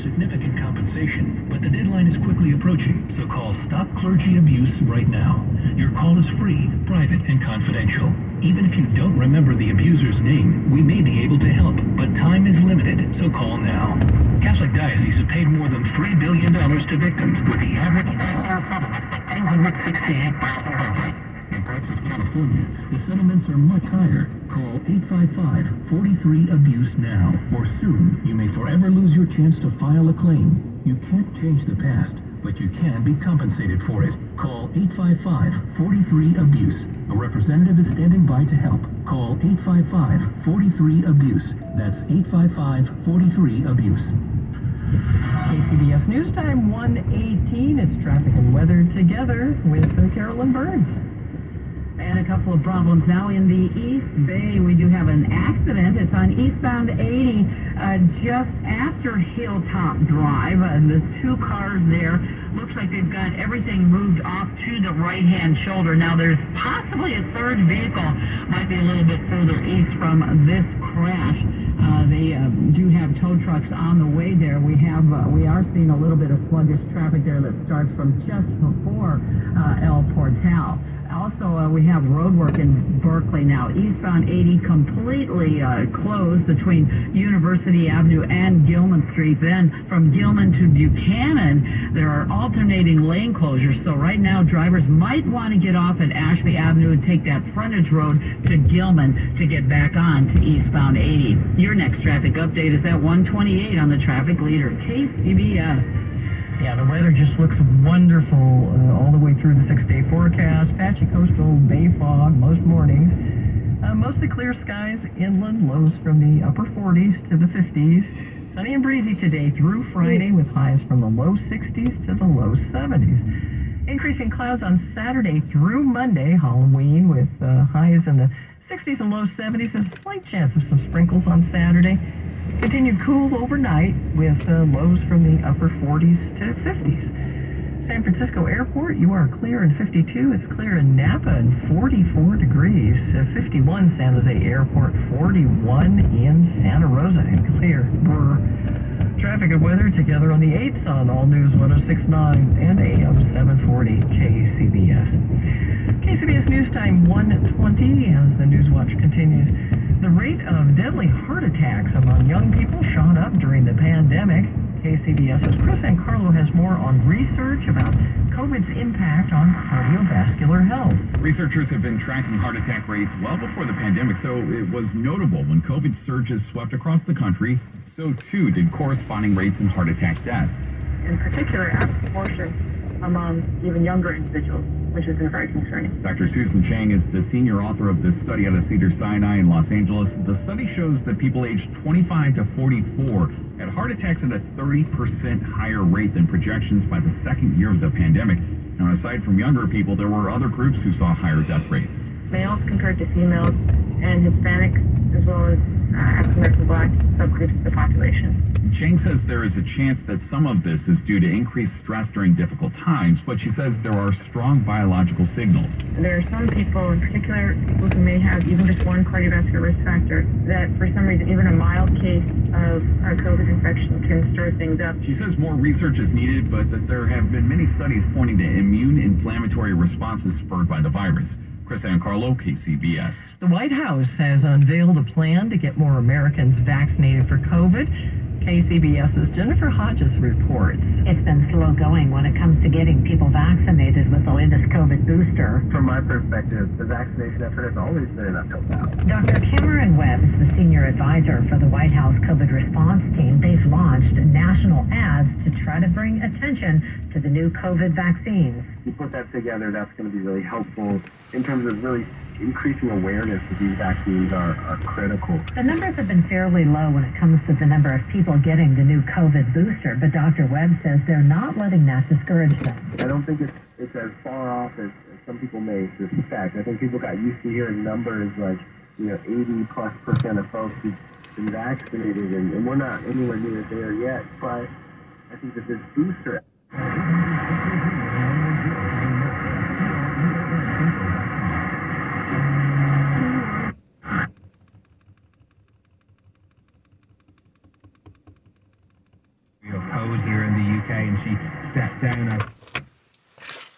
significant compensation, but the deadline is quickly approaching, so call Stop Clergy Abuse right now. Your call is free, private, and confidential. Even if you don't remember the abuser's name, we may be able to help, but time is limited, so call now. Catholic Diocese have paid more than $3 billion to victims, with the average settlement at $268,000. In parts of California, the settlements are much higher. Call 855-43-ABUSE now, or soon you may forever lose your chance to file a claim. You can't change the past, but you can be compensated for it. Call 855-43-ABUSE. A representative is standing by to help. Call 855-43-ABUSE. That's 855-43-ABUSE. KCBS News Time 1:18. It's traffic and weather together with Carolyn Burns. And a couple of problems now in the East Bay. We do have an accident. It's on eastbound 80, just after Hilltop Drive. The two cars there, looks like they've got everything moved off to the right-hand shoulder. Now, there's possibly a third vehicle, might be a little bit further east from this crash. They do have tow trucks on the way there. We are seeing a little bit of sluggish traffic there that starts from just before El Portal. Also, we have road work in Berkeley now. Eastbound 80 completely closed between University Avenue and Gilman Street. Then from Gilman to Buchanan, there are alternating lane closures. So right now, drivers might want to get off at Ashby Avenue and take that frontage road to Gilman to get back on to eastbound 80. Your next traffic update is at 1:28 on the traffic leader, KCBS. Yeah, the weather just looks wonderful all the way through the 6-day forecast. Patchy coastal bay fog most mornings. Mostly clear skies inland, lows from the upper 40s to the 50s. Sunny and breezy today through Friday with highs from the low 60s to the low 70s. Increasing clouds on Saturday through Monday, Halloween, with highs in the 60s and low 70s. A slight chance of some sprinkles on Saturday. Continued cool overnight with lows from the upper 40s to 50s. San Francisco Airport, you are clear in 52. It's clear in Napa and 44 degrees. 51 San Jose Airport, 41 in Santa Rosa and clear. Traffic and weather together on the 8th on All News 106.9 and AM 740 KCBS. KCBS News Time 1:20 as the News Watch continues. The rate of deadly heart attacks among young people shot up during the pandemic. KCBS's Chris Ancarlo has more on research about COVID's impact on cardiovascular health. Researchers have been tracking heart attack rates well before the pandemic, so it was notable when COVID surges swept across the country. So too did corresponding rates in heart attack deaths. In particular, at proportion among even younger individuals, which has been very concerning. Dr. Susan Chang is the senior author of this study out of Cedars-Sinai in Los Angeles. The study shows that people aged 25 to 44 had heart attacks at a 30% higher rate than projections by the second year of the pandemic. Now, aside from younger people, there were other groups who saw higher death rates. Males compared to females, and Hispanics, as well as African-American Black subgroups of the population. Chang says there is a chance that some of this is due to increased stress during difficult times, but she says there are strong biological signals. There are some people, in particular, people who may have even just one cardiovascular risk factor, that for some reason even a mild case of a COVID infection can stir things up. She says more research is needed, but that there have been many studies pointing to immune inflammatory responses spurred by the virus. Chris Ancarlo, KCBS. The White House has unveiled a plan to get more Americans vaccinated for COVID. KCBS's Jennifer Hodges reports. It's been slow going when it comes to getting people vaccinated with the latest COVID booster. From my perspective, the vaccination effort has always been an uphill battle. Dr. Cameron Webb is the senior advisor for the White House COVID response team. They've launched national ads to try to bring attention to the new COVID vaccines. You put that together, that's going to be really helpful in terms of really increasing awareness that these vaccines are critical. The numbers have been fairly low when it comes to the number of people getting the new COVID booster, but Dr. Webb says they're not letting that discourage them. I don't think it's as far off as some people may suspect. I think people got used to hearing numbers like, 80+% of folks who've been vaccinated, and we're not anywhere near there yet, but I think that this booster... road here in the UK, and she stepped down as